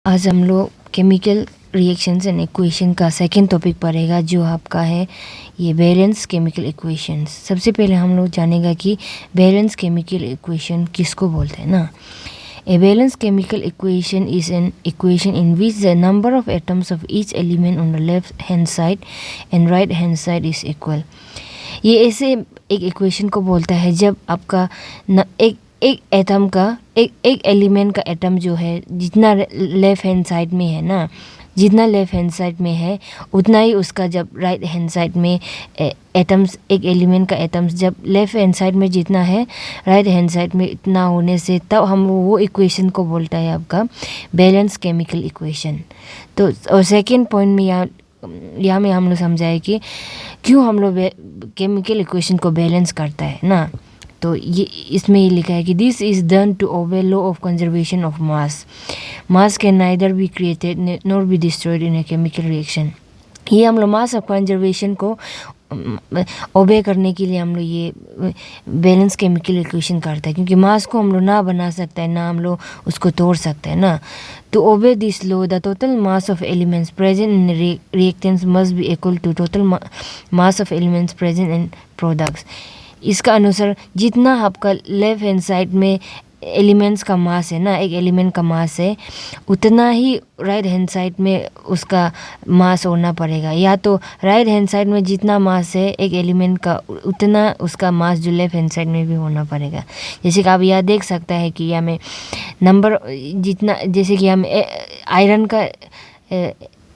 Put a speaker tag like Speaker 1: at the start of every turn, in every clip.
Speaker 1: आज हम लोग केमिकल रिएक्शंस एंड इक्वेशन का सेकंड टॉपिक पढ़ेगा, जो आपका है ये बैलेंस केमिकल इक्वेशंस। सबसे पहले हम लोग जानेगा कि बैलेंस केमिकल इक्वेशन किसको बोलते हैं ना। A balanced chemical equation is an equation in which the number of atoms of each element on the left hand side and right hand side is equal। ये ऐसे एक इक्वेशन को बोलता है जब आपका एक एटम का एक एलिमेंट का एटम जो है जितना लेफ्ट हैंड साइड में है ना, जितना लेफ्ट हैंड साइड में है उतना ही उसका जब राइट हैंड साइड में एटम्स, एक एलिमेंट का एटम्स जब लेफ्ट हैंड साइड में जितना है राइट हैंड साइड में इतना होने से तब हम वो इक्वेशन को बोलता है आपका बैलेंस केमिकल इक्वेशन। तो और सेकेंड पॉइंट में यहाँ में हम लोग समझाए कि क्यों हम लोग केमिकल इक्वेशन को बैलेंस करता है ना। तो ये इसमें ये लिखा है कि this is done to obey law of conservation of mass can neither be created nor be destroyed in a chemical reaction. ये हम लोग मास ऑफ कंजर्वेशन को ओबे करने के लिए हम लोग ये बैलेंस केमिकल इक्वेशन करते हैं, क्योंकि मास को हम लोग ना बना सकते हैं ना हम लोग उसको तोड़ सकते हैं ना। To obey this law, the total mass of elements present in reactants must be equal to total mass of elements present in products। इसका अनुसार जितना आपका लेफ्ट हैंड साइड में एलिमेंट्स का मास है ना, एक एलिमेंट का मास है, उतना ही राइट हैंड साइड में उसका मास होना पड़ेगा। या तो राइट हैंड साइड में जितना मास है एक एलिमेंट का उतना उसका मास जो लेफ्ट हैंड साइड में भी होना पड़ेगा। जैसे कि आप यहाँ देख सकता है कि यहाँ में नंबर जितना, जैसे कि यहाँ में आयरन का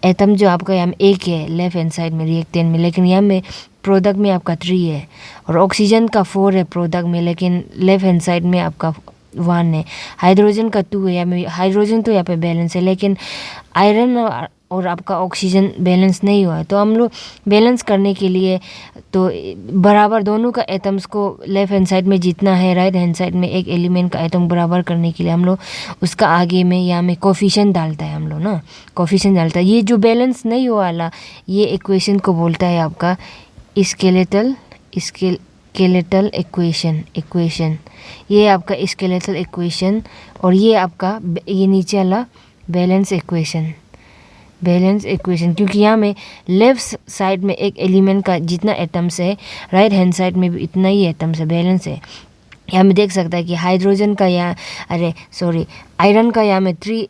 Speaker 1: एटम जो आपका यहाँ में एक है लेफ्ट हैंड साइड में रिएक्टेंट में, लेकिन यहाँ में प्रोडक्ट में आपका 3 है। और ऑक्सीजन का 4 है प्रोडक्ट में, लेकिन लेफ्ट हैंड साइड में आपका 1 है। हाइड्रोजन का 2 है। यहाँ में हाइड्रोजन तो यहाँ पे बैलेंस है, लेकिन आयरन और आपका ऑक्सीजन बैलेंस नहीं हुआ है। तो हम लोग बैलेंस करने के लिए तो बराबर दोनों का एटम्स को लेफ्ट हैंड साइड में जितना है राइट हैंड साइड में एक एलिमेंट का एटम बराबर करने के लिए हम लोग उसका आगे में यहाँ में कोफिशिएंट डालता है हम लोग ना, कोफिशिएंट डालता है। ये जो बैलेंस नहीं हुआ वाला ये इक्वेशन को बोलता है आपका स्केलेटल इक्वेशन। ये आपका स्केलेटल इक्वेशन और ये आपका ये नीचे वाला बैलेंस इक्वेशन, क्योंकि यहाँ में लेफ्ट साइड में एक एलिमेंट का जितना एटम्स है राइट हैंड साइड में भी इतना ही एटम्स है, बैलेंस है। यहाँ में देख सकता है कि हाइड्रोजन का आयरन का यहाँ में 3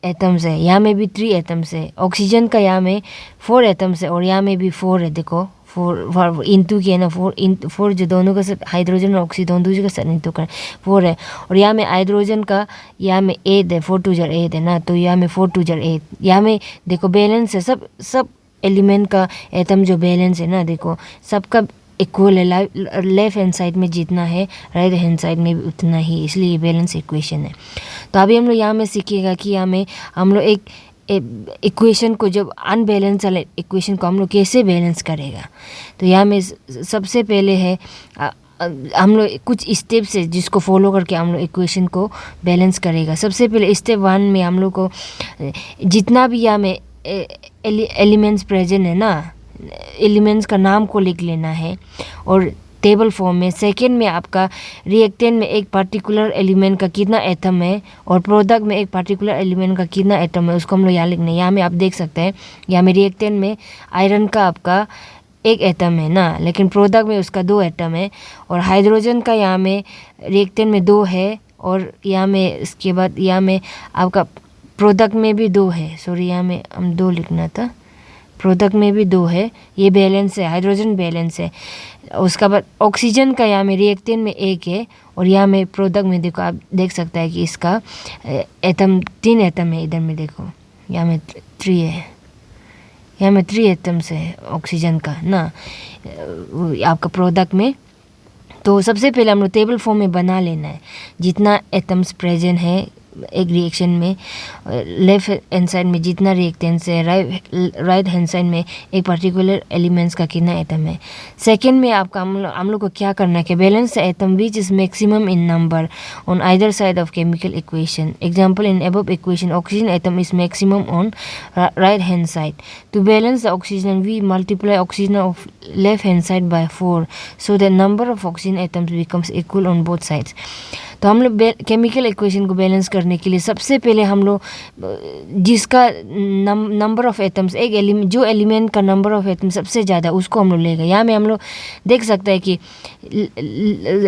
Speaker 1: एटम्स है, यहाँ में भी 3 एटम्स है। ऑक्सीजन का यहाँ में 4 एटम्स है और यहाँ में भी 4 है। देखो 4 इंटू किया ना, 4 जो दोनों का साथ हाइड्रोजन और ऑक्सीजन दोनों का साथ इंटू कर 4 है। और यहाँ में हाइड्रोजन का यहाँ में 8 है, 4 2 जार 8 है ना, तो यहाँ में 4 2 जार 8। यहाँ में देखो बैलेंस है, सब एलिमेंट का एटम जो बैलेंस है ना, देखो सबका इक्वल है। लेफ्ट हैंड साइड में जितना है राइट हैंड साइड में भी उतना ही, इसलिए ये बैलेंस इक्वेशन है। तो अभी हम लोग यहाँ में सीखिएगा कि यहाँ में हम लोग एक इक्वेशन को, जब अनबैलेंस वाले इक्वेशन को हम लोग कैसे बैलेंस करेगा। तो यहाँ में सबसे पहले है हम लोग कुछ स्टेप्स है जिसको फॉलो करके हम लोग इक्वेशन को बैलेंस करेगा। सबसे पहले स्टेप 1 में हम लोग को जितना भी यहाँ में एलिमेंट्स प्रेजेंट है ना, एलिमेंट्स का नाम को लिख लेना है और टेबल फॉर्म में। सेकेंड में आपका रिएक्टेंट में एक पर्टिकुलर एलिमेंट का कितना एटम है और प्रोडक्ट में एक पर्टिकुलर एलिमेंट का कितना एटम है उसको हम लोग यहाँ लिखना है। यहाँ में आप देख सकते हैं यहाँ में रिएक्टेंट में आयरन का आपका 1 एटम है ना, लेकिन प्रोडक्ट में उसका 2 एटम है। और हाइड्रोजन का यहाँ में रिएक्टेंट में 2 है और यहाँ में इसके बाद यहाँ में आपका प्रोडक्ट में भी 2 है। सॉरी यहाँ में हम 2 लिखना था, प्रोडक्ट में भी 2 है। ये बैलेंस है, हाइड्रोजन बैलेंस है। उसका बाद ऑक्सीजन का यहाँ में रिएक्टेंट में 1 है और यहाँ में प्रोडक्ट में देखो आप देख सकता है कि इसका एटम 3 एटम है। इधर में देखो यहाँ में 3 है, यहाँ में 3 एटम्स है ऑक्सीजन का ना आपका प्रोडक्ट में। तो सबसे पहले हम लोग टेबल फॉर्म में बना लेना है जितना एटम्स प्रेजेंट है एक रिएक्शन में। लेफ्ट हैंड साइड में जितना रिएक्टेंट्स है राइट हैंड साइड में एक पर्टिकुलर एलिमेंट्स का कितना एटम है। सेकेंड में आपका हम लोग को क्या करना है कि balance the atom which is maximum in number on either side of chemical equation. Example in above equation oxygen atom is maximum on right hand side. To balance the oxygen we multiply oxygen of left hand side by 4 so the number of oxygen atoms becomes equal on both sides। तो हम लोग chemical equation को balance करने के लिए सबसे पहले हम लोग जिसका नंबर ऑफ एटम्स, एक एलिमेंट, जो एलिमेंट का नंबर ऑफ एटम सबसे ज़्यादा उसको हम लोग लेगा। यहाँ में हम लोग देख सकते हैं कि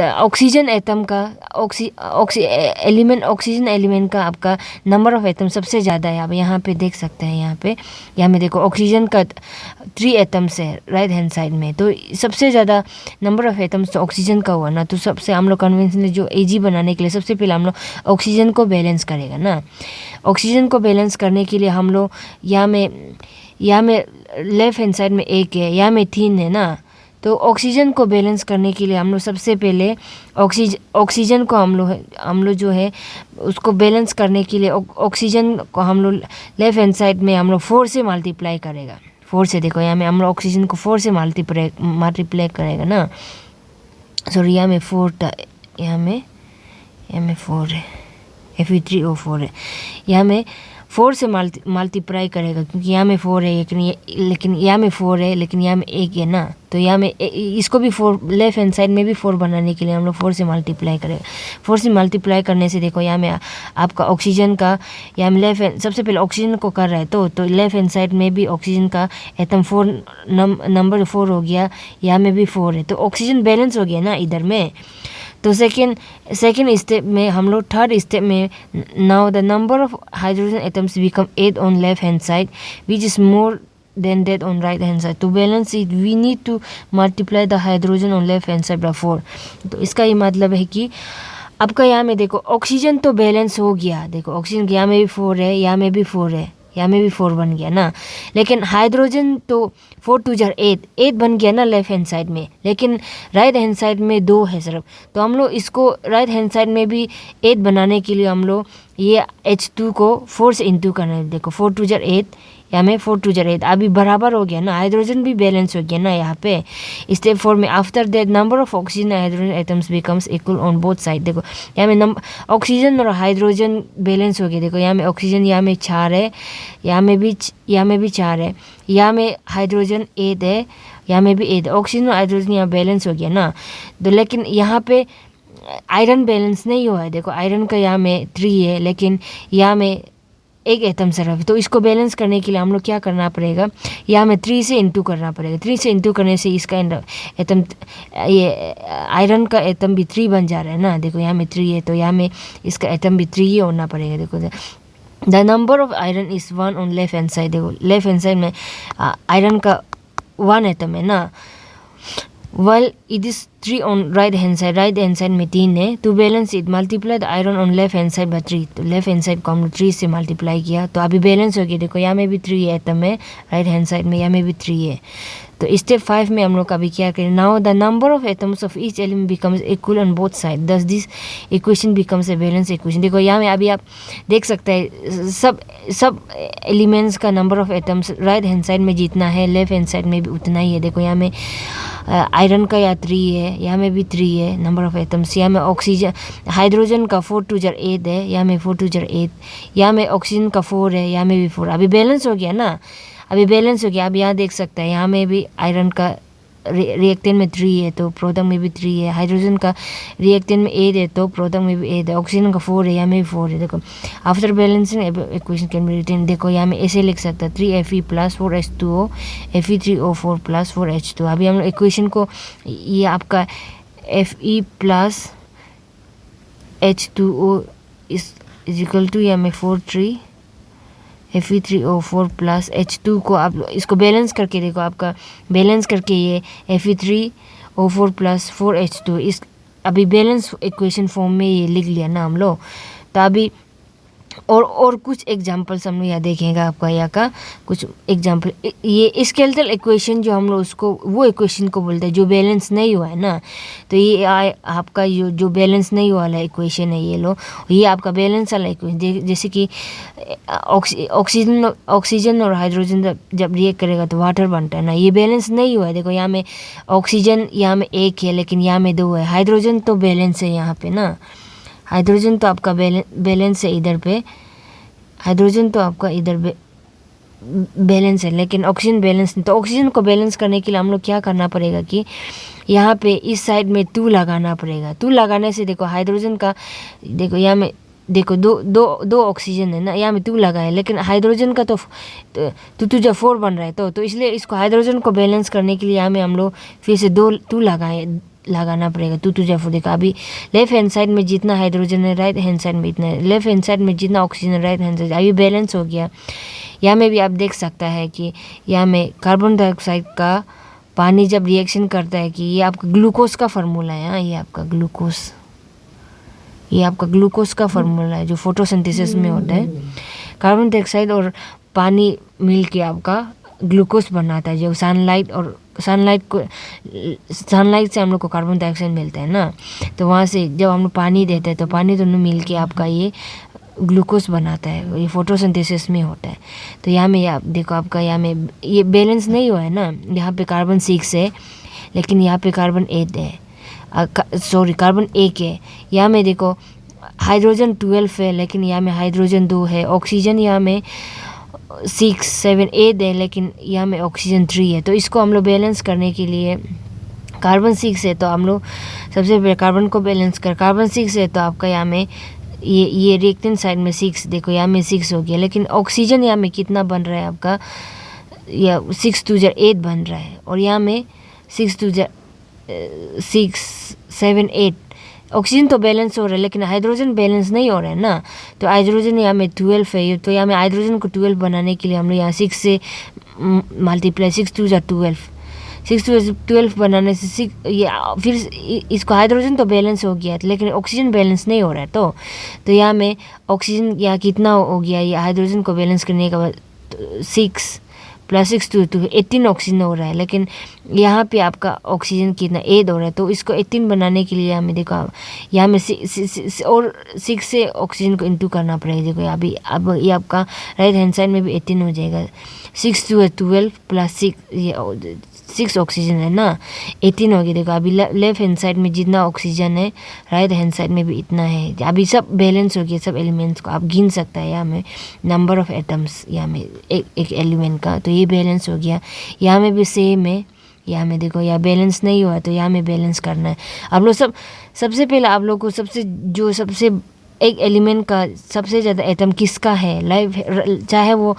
Speaker 1: ऑक्सीजन एटम का ऑक्सीजन एलिमेंट का आपका नंबर ऑफ एटम सबसे ज़्यादा है। आप यहाँ पे देख सकते हैं, यहाँ में देखो ऑक्सीजन का 3 एटम्स है राइट हैंड साइड में। तो सबसे ज़्यादा नंबर ऑफ एटम्स तो ऑक्सीजन का हुआ ना। तो सबसे हम लोग कन्वेंशनली जो AG बनाने के लिए सबसे पहले हम लोग ऑक्सीजन को बैलेंस करेगा ना। ऑक्सीजन को बैलेंस करने के लिए हम लोग यहाँ में लेफ्ट हैंड साइड में 1 है, यहाँ में 3 है ना। तो ऑक्सीजन को बैलेंस करने के लिए हम लोग सबसे पहले ऑक्सीजन को हम लोग जो है उसको बैलेंस करने के लिए ऑक्सीजन को हम लोग लेफ्ट हैंड साइड में हम लोग 4 से मल्टीप्लाई करेगा। 4 से देखो यहाँ में हम लोग ऑक्सीजन को 4 से मल्टीप्लाई करेगा ना। सॉरी, यहाँ में 4 था, यहाँ में 4 है, Fe3O4 है। यहाँ में 4 से मल्टीप्लाई करेगा क्योंकि यहाँ में 4 है, लेकिन यहाँ में 4 है, लेकिन यहाँ में 1 है ना। तो यहाँ में इसको भी 4, लेफ्ट हैंड साइड में भी 4 बनाने के लिए हम लोग 4 से मल्टीप्लाई करेगा। 4 से मल्टीप्लाई करने से देखो यहाँ में आपका ऑक्सीजन का, यहाँ में लेफ्ट हैंड सबसे पहले ऑक्सीजन को कर रहा है तो लेफ्ट हैंड साइड में भी ऑक्सीजन का एटम 4 नंबर 4 हो गया, यहाँ में भी 4 है। तो ऑक्सीजन बैलेंस हो गया ना इधर में। तो सेकेंड स्टेप में हम लोग थर्ड स्टेप में now the number of hydrogen atoms become 8 on left hand side which is more than that on right hand side. To balance it we need to multiply the hydrogen on left hand side by 4। तो इसका ये मतलब है कि आपका यहाँ में देखो ऑक्सीजन तो बैलेंस हो गया, देखो ऑक्सीजन यहाँ में भी 4 है, यहाँ में भी 4 है, यहाँ में भी 4 बन गया ना। लेकिन हाइड्रोजन तो 4 2 जार 8 बन गया ना लेफ्ट हैंड साइड में, लेकिन राइट हैंड साइड में 2 है सिर्फ। तो हम लोग इसको राइट हैंड साइड में भी 8 बनाने के लिए हम लोग ये H2 को 4 से इंटू करना है। देखो 4 2 जार 8, यहाँ में 4 2 जार 8 अभी बराबर हो गया ना, हाइड्रोजन भी बैलेंस हो गया ना यहाँ पे। स्टेप 4 में after that number of oxygen hydrogen atoms becomes equal on both side. देखो यहाँ में ऑक्सीजन और हाइड्रोजन बैलेंस हो गया। देखो यहाँ में ऑक्सीजन यहाँ में 4 है, यहाँ में भी 4 है, यहाँ में हाइड्रोजन 8 है, यहाँ में भी 8 है। ऑक्सीजन और हाइड्रोजन यहाँ बैलेंस हो गया ना। तो लेकिन यहाँ पे आयरन बैलेंस नहीं हुआ है। देखो आयरन का यहाँ में 3 है, लेकिन यहाँ में 1 एटम सिर्फ। तो इसको बैलेंस करने के लिए हम लोग क्या करना पड़ेगा, यहाँ में 3 से इंटू करना पड़ेगा। 3 से इंटू करने से इसका एटम, ये आयरन का एटम भी 3 बन जा रहा है ना। देखो यहाँ में 3 है, तो यहाँ में इसका एटम भी 3 ही होना पड़ेगा। देखो the number of iron is 1 on left hand side. देखो लेफ्ट हैंड साइड में आयरन का 1 एटम है ना, while it is 3 on right hand side, right hand side में 3 है। To balance it multiply the iron on left hand side by 3। तो left hand side को हम लोग 3 से मल्टीप्लाई किया, तो अभी बैलेंस हो गया। देखो यहाँ में भी 3 एटम है राइट हैंड साइड में, यहाँ में भी 3 है। तो स्टेप 5 में हम लोग अभी क्या करें, now the number of atoms of each element becomes equal on both side, thus this equation becomes a balance equation. देखो यहाँ में अभी आप देख सकते हैं सब एलिमेंट्स का number of atoms right hand side में जितना है लेफ्ट हैंड साइड में भी उतना ही है। देखो यहाँ में आयरन का या 3 है, यहाँ में भी 3 है नंबर ऑफ एटम्स। यहाँ में ऑक्सीजन हाइड्रोजन का 4 2 जार 8 है, यहाँ में 4 2 जार 8, यहाँ में ऑक्सीजन का 4 है, यहाँ में भी 4। अभी बैलेंस हो गया ना, अभी बैलेंस हो गया। अब यहाँ देख सकते हैं यहाँ में भी आयरन का रिएक्टेंट में 3 है, तो प्रोडक्ट में भी 3 है। हाइड्रोजन का रिएक्टेंट में 8 है, तो प्रोडक्ट में भी 8 है। ऑक्सीजन का 4 है, यहाँ में भी 4 है। देखो after balancing equation can be written, देखो यहाँ में ऐसे लिख सकते हैं 3Fe plus 4H2O Fe3O4 plus 4H2। अभी हम लोग इक्वेशन को, ये आपका Fe plus H2O is equal to यहाँ में 4 Fe3O4 प्लस H2 को आप इसको बैलेंस करके देखो, आपका बैलेंस करके ये Fe3O4 प्लस 4H2 इस अभी बैलेंस इक्वेशन फॉर्म में ये लिख लिया ना हम लोग। तो अभी और कुछ एग्जांपल्स हम लोग यहाँ देखेंगे। आपका यहाँ का कुछ एग्जांपल, ये स्केलेटल इक्वेशन जो हम लोग उसको वो इक्वेशन को बोलते हैं जो बैलेंस नहीं हुआ है ना। तो ये आपका जो बैलेंस नहीं हुआ वाला इक्वेशन है, ये आपका बैलेंस वाला इक्वेशन। जैसे कि ऑक्सीजन और हाइड्रोजन जब रिएक्ट करेगा तो वाटर बनता है ना, ये बैलेंस नहीं हुआ है। देखो यहाँ में ऑक्सीजन यहाँ में 1 है, लेकिन यहाँ में 2 है। हाइड्रोजन तो बैलेंस है यहाँ पे ना, हाइड्रोजन तो आपका बैलेंस है इधर पे, हाइड्रोजन तो आपका इधर बैलेंस है लेकिन ऑक्सीजन बैलेंस नहीं। तो ऑक्सीजन को बैलेंस करने के लिए हम लोग क्या करना पड़ेगा कि यहाँ पे इस साइड में 2 लगाना पड़ेगा। 2 लगाने से देखो हाइड्रोजन का, देखो यहाँ में देखो दो ऑक्सीजन है ना, यहाँ में 2 लगा है, लेकिन हाइड्रोजन का तो 2 बन रहा है। तो इसलिए इसको हाइड्रोजन को बैलेंस करने के लिए यहाँ में हम लोग फिर से 2 लगाना पड़ेगा। 2 देखो अभी लेफ्ट हैंड साइड में जितना हाइड्रोजन है राइट हैंड साइड में इतना है, लेफ्ट हैंड साइड में जितना ऑक्सीजन है राइट हैंड साइड, अभी बैलेंस हो गया। यहाँ में भी आप देख सकता है कि यहाँ में कार्बन डाइऑक्साइड का पानी जब रिएक्शन करता है कि ये आपका ग्लूकोज का फार्मूला है। हाँ, ये आपका ग्लूकोज का फार्मूला है जो फोटोसिंथेसिस में होता है। कार्बन डाइऑक्साइड और पानी मिल के आपका ग्लूकोज बनाता है, जो सनलाइट से हम लोग को कार्बन डाइऑक्साइड मिलता है ना। तो वहाँ से जब हम लोग पानी देते हैं तो पानी दोनों मिल के आपका ये ग्लूकोज बनाता है, ये फोटोसिंथेसिस में होता है। तो यहाँ में आप देखो आपका यहाँ में ये बैलेंस नहीं हुआ है ना, यहाँ पे कार्बन 6 है लेकिन यहाँ पे कार्बन 8 है, कार्बन 1 है। यहाँ में देखो हाइड्रोजन 12 है लेकिन यहाँ में हाइड्रोजन 2 है। ऑक्सीजन यहाँ में 6, 7, 8 है लेकिन यहाँ में ऑक्सीजन 3 है। तो इसको हम लोग बैलेंस करने के लिए कार्बन 6 है तो हम लोग सबसे पहले कार्बन को बैलेंस कार्बन 6 है तो आपका यहाँ में ये रिएक्टेंट साइड में 6, देखो यहाँ में 6 हो गया, लेकिन ऑक्सीजन यहाँ में कितना बन रहा है आपका, या 6 2 8 बन रहा है, और यहाँ में 6 2 6 7 8। ऑक्सीजन तो बैलेंस हो रहा है लेकिन हाइड्रोजन बैलेंस नहीं हो रहा है ना। तो हाइड्रोजन यहाँ में 12 है, तो यहाँ में हाइड्रोजन को 12 बनाने के लिए हम लोग यहाँ 6 से मल्टीप्लाई 6 2 12 बनाने से ये फिर इसको हाइड्रोजन तो बैलेंस हो गया लेकिन ऑक्सीजन बैलेंस नहीं हो रहा है। तो यहाँ में ऑक्सीजन यहाँ कितना हो गया, ये हाइड्रोजन को बैलेंस करने के बाद 6 + 6 2 18 ऑक्सीजन हो रहा है, लेकिन यहाँ पे आपका ऑक्सीजन कितना 8 हो रहा है। तो इसको 18 बनाने के लिए हमें देखो यहाँ में 6 से ऑक्सीजन को इंटू करना पड़ेगा। देखो अभी अब ये आपका राइट हैंड साइड में भी 18 हो जाएगा। 6 2 12 + 6, ये 6 ऑक्सीजन है ना, 18 हो गया। देखो अभी लेफ्ट हैंड साइड में जितना ऑक्सीजन है राइट हैंड साइड में भी इतना है। अभी सब बैलेंस हो गया, सब एलिमेंट्स को आप गिन सकता है यहाँ में नंबर ऑफ एटम्स यहाँ में एक एलिमेंट का। तो ये बैलेंस हो गया। यहाँ में भी सेम है, यहाँ में देखो यहाँ बैलेंस नहीं हुआ तो यहाँ में बैलेंस करना है। आप लोग सबसे पहले आप लोग को सबसे एक एलिमेंट का सबसे ज़्यादा एटम किसका है लाइफ, चाहे वो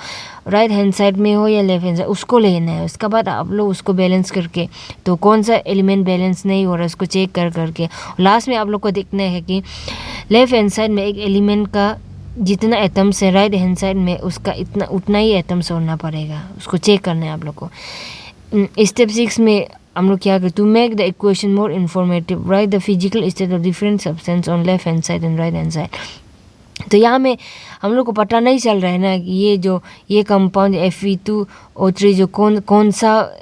Speaker 1: राइट हैंड साइड में हो या लेफ्ट हैंड साइड, उसको लेना है। उसके बाद आप लोग उसको बैलेंस करके, तो कौन सा एलिमेंट बैलेंस नहीं हो रहा है उसको चेक करके लास्ट में आप लोग को देखना है कि लेफ्ट हैंड साइड में एक एलिमेंट का जितना एटम्स है राइट हैंड साइड में उसका उतना ही एटम्स होना पड़ेगा, उसको चेक करना है आप लोग को। स्टेप 6 में हम लोग क्या करें, to make the equation more informative write the physical state of different substance on left hand side and right hand side. तो यहाँ में हम लोग को पता नहीं चल रहा है ना कि ये कंपाउंड Fe2O3 जो कौन सा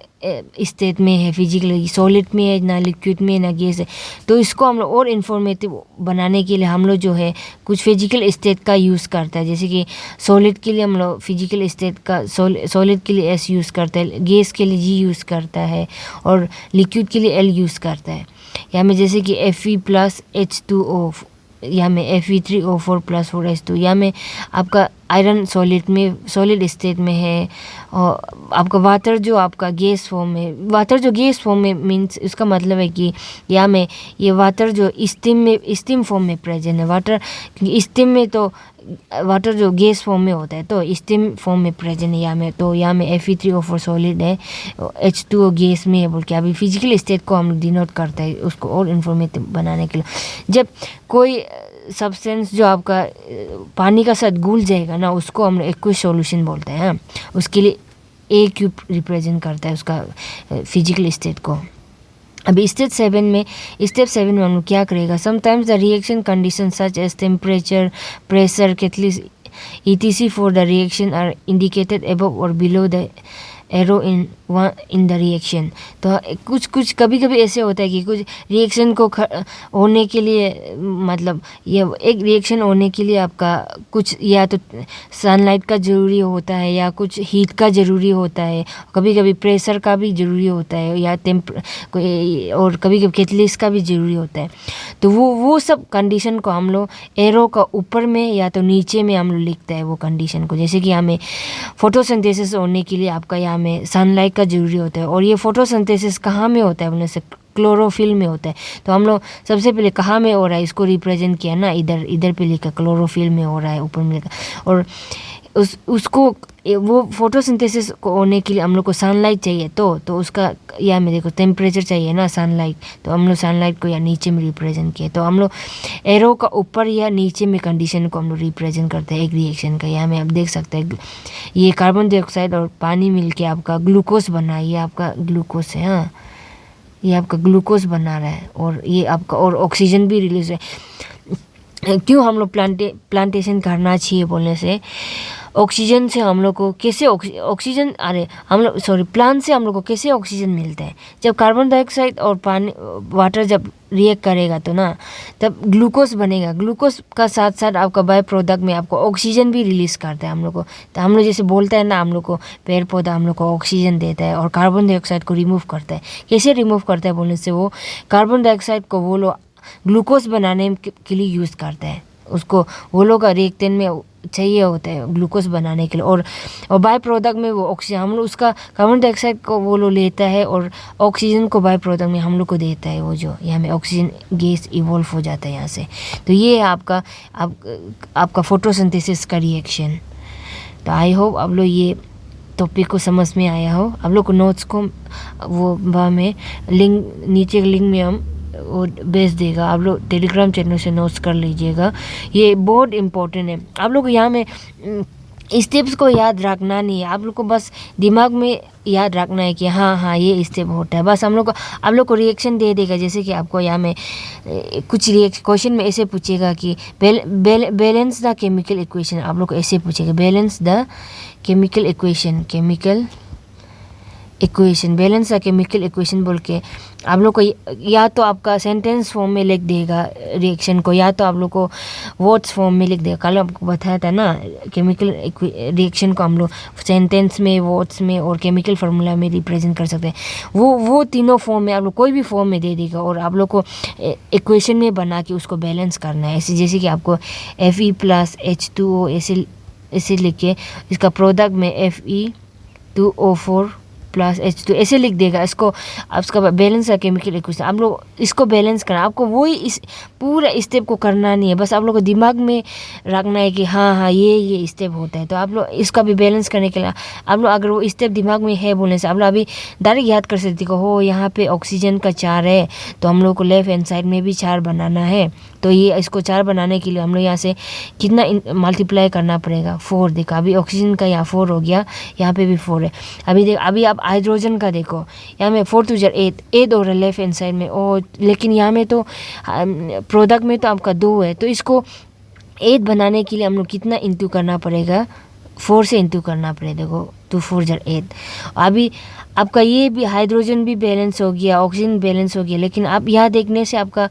Speaker 1: स्टेट में है, फिजिकली सॉलिड में है ना लिक्विड में ना गैस है। तो इसको हम लोग और इन्फॉर्मेटिव बनाने के लिए हम लोग जो है कुछ फिजिकल स्टेट का यूज़ करता है। जैसे कि सॉलिड के लिए हम लोग फिजिकल स्टेट का सॉलिड के लिए S यूज़ करता है, गैस के लिए G यूज़ करता है और लिक्विड के लिए L यूज़ करता है। यहाँ में जैसे कि Fe + H2O, यहाँ में Fe3O4 + 4H2। यहाँ में आपका आयरन सॉलिड स्टेट में है, और आपका वाटर जो आपका गैस फॉर्म में, वाटर जो गैस फॉर्म में मीन्स उसका मतलब है कि यहाँ में ये वाटर जो स्टीम फॉर्म में प्रेजेंट है। वाटर स्टीम में तो वाटर जो गैस फॉर्म में होता है तो स्टीम फॉर्म में प्रेजेंट है यहाँ में। तो यहाँ में Fe3O4 सॉलिड है, H2O गैस में है बोल के अभी फिजिकल स्टेट को हम डिनोट करता है उसको और इन्फॉर्मेटिव बनाने के लिए। जब कोई सब्सटेंस जो आपका पानी का साथ घुल जाएगा ना उसको हम एक्वस सॉल्यूशन बोलते हैं। उसके लिए A³ रिप्रेजेंट करता है उसका फिजिकल स्टेट को। अभी स्टेप 7 में हम लोग क्या करेगा, sometimes the reaction condition such as temperature, pressure, catalyst etc for the reaction are indicated above or below the arrow in the reaction. तो कुछ कुछ कभी कभी ऐसे होता है कि कुछ रिएक्शन को होने के लिए, मतलब ये एक रिएक्शन होने के लिए आपका कुछ या तो सनलाइट का ज़रूरी होता है या कुछ हीट का ज़रूरी होता है, कभी कभी प्रेशर का भी ज़रूरी होता है या और कभी कभी कैटलिस्ट का भी ज़रूरी होता है। तो वो सब कंडीशन को हम लोग एरो का ऊपर में या तो नीचे में हम लोग लिखते हैं वो कंडीशन को। जैसे कि हमें फोटोसिंथेसिस होने के लिए आपका यहाँ में सनलाइट का ज़रूरी होता है, और ये फोटोसिंथेसिस कहाँ में होता है बोलने से क्लोरोफिल में होता है। तो हम लोग सबसे पहले कहाँ में हो रहा है इसको रिप्रेजेंट किया ना, इधर पे लिखा क्लोरोफिल में हो रहा है ऊपर में लिखा। और उसको वो फोटोसिंथेसिस को होने के लिए हम लोग को सनलाइट चाहिए, तो उसका या में देखो टेम्परेचर चाहिए ना सनलाइट, तो हम लोग सनलाइट को या नीचे में रिप्रेजेंट किए। तो हम लोग एरो का ऊपर या नीचे में कंडीशन को हम लोग रिप्रेजेंट करते हैं एक रिएक्शन का। यहाँ में आप देख सकते हैं ये कार्बन डाइऑक्साइड और पानी मिलके आपका ग्लूकोज बना है, ये आपका ग्लूकोज है। हाँ, ये आपका ग्लूकोज बना रहा है, और ये आपका और ऑक्सीजन भी रिलीज है। क्यों हम लोग प्लांटेशन करना चाहिए बोलने से, ऑक्सीजन से हम लोग को कैसे ऑक्सीजन प्लांट से हम लोग को कैसे ऑक्सीजन मिलता है, जब कार्बन डाइऑक्साइड और पानी वाटर जब रिएक्ट करेगा तो ना तब ग्लूकोज बनेगा। ग्लूकोज का साथ साथ आपका बाय प्रोडक्ट में आपको ऑक्सीजन भी रिलीज करता है हम लोग को। तो हम लोग जैसे बोलते हैं ना, हम लोग को पेड़ पौधा हम लोग को ऑक्सीजन देता है और कार्बन डाइऑक्साइड को रिमूव करता है। कैसे रिमूव करता है बोलने से, वो कार्बन डाइऑक्साइड को वो लोग ग्लूकोज बनाने के लिए यूज़ करता है, उसको वो लोग का रिएक्टेंट में चाहिए होता है ग्लूकोज बनाने के लिए। और बाय प्रोडक्ट में वो ऑक्सीजन हम लोग उसका कार्बन डाइऑक्साइड को वो लोग लेता है और ऑक्सीजन को बाय प्रोडक्ट में हम लोग को देता है, वो जो यहाँ में ऑक्सीजन गैस इवॉल्व हो जाता है यहाँ से। तो ये है आपका फोटोसिंथेसिस का रिएक्शन। तो आई होप आप लोग ये टॉपिक को समझ में आया हो। आप लोग को नोट्स को वो में लिंक नीचे लिंक में हम वो भेज देगा, आप लोग टेलीग्राम चैनल से नोट्स कर लीजिएगा। ये बहुत इम्पोर्टेंट है। आप लोग यहाँ में स्टेप्स को याद रखना नहीं है, आप लोग को बस दिमाग में याद रखना है कि हाँ ये स्टेप होता है। बस आप लोग को रिएक्शन दे देगा। जैसे कि आपको यहाँ में कुछ क्वेश्चन में ऐसे पूछेगा कि बैलेंस द केमिकल इक्वेशन, आप लोग को ऐसे पूछेगा balance the chemical equation balance the chemical equation बोल के आप लोग को या तो आपका सेंटेंस फॉर्म में लिख देगा रिएक्शन को, या तो आप लोग को वर्ड्स फॉर्म में लिख देगा। कल आपको बताया था ना केमिकल रिएक्शन को हम लोग सेंटेंस में, वर्ड्स में और केमिकल फार्मूला में रिप्रेजेंट कर सकते हैं। वो तीनों फॉर्म में आप लोग कोई भी फॉर्म में दे देगा, और आप लोग को इक्वेशन में बना के उसको बैलेंस करना है। ऐसे जैसे कि आपको Fe+H2O ऐसे लिख के इसका प्रोडक्ट में Fe2O4+H2 ऐसे लिख देगा। इसको आपका बैलेंस है केमिकल इक्वेशन। आप लोग इसको बैलेंस करना, आपको वही इस पूरा स्टेप को करना नहीं है, बस आप लोग को दिमाग में रखना है कि हाँ ये स्टेप होता है। तो आप लोग इसका भी बैलेंस करने के लिए आप लोग अगर वो स्टेप दिमाग में है बोलने से आप लोग अभी डायरेक्ट याद कर सकते हो यहाँ पे ऑक्सीजन का 4 है, तो हम लोग को लेफ्ट हैंड साइड में भी 4 बनाना है। तो ये इसको 4 बनाने के लिए हम लोग यहाँ से कितना मल्टीप्लाई करना पड़ेगा, 4। देखो अभी ऑक्सीजन का यहाँ 4 हो गया, यहाँ पे भी 4 है। अभी आप हाइड्रोजन का देखो, यहाँ में 4 2 8 हो रहा है लेफ्ट हैंड साइड में, और लेकिन यहाँ में तो प्रोडक्ट में तो आपका 2 है। तो इसको 8 बनाने के लिए हम लोग कितना इंटू करना पड़ेगा, 4 से इंटू करना पड़ेगा। देखो 2 4 8। अभी आपका ये भी हाइड्रोजन भी बैलेंस हो गया, ऑक्सीजन बैलेंस हो गया, लेकिन आप यहाँ देखने से आपका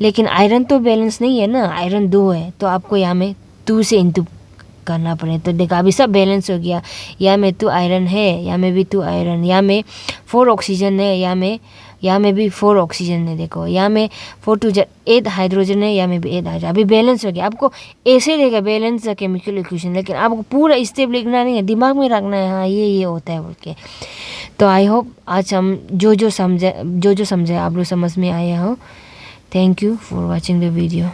Speaker 1: लेकिन आयरन तो बैलेंस नहीं है ना, आयरन 2 है, तो आपको यहाँ में 2 से इंटू करना पड़े। तो देखो अभी सब बैलेंस हो गया, यहाँ में 2 आयरन है, यहाँ में भी 2 आयरन, यहाँ में 4 ऑक्सीजन है, यहाँ में भी 4 ऑक्सीजन है। देखो यहाँ में 4 2 8 हाइड्रोजन है, यहाँ में भी 8 हाइड्रोजन। अभी बैलेंस हो गया। आपको ऐसे देगा बैलेंस द केमिकल इक्वेशन, लेकिन आपको पूरा स्टेप लिखना नहीं है, दिमाग में रखना है हाँ ये होता है बोल के। तो आई होप आज हम जो समझे आप लोग समझ में आया हो। Thank you for watching the video.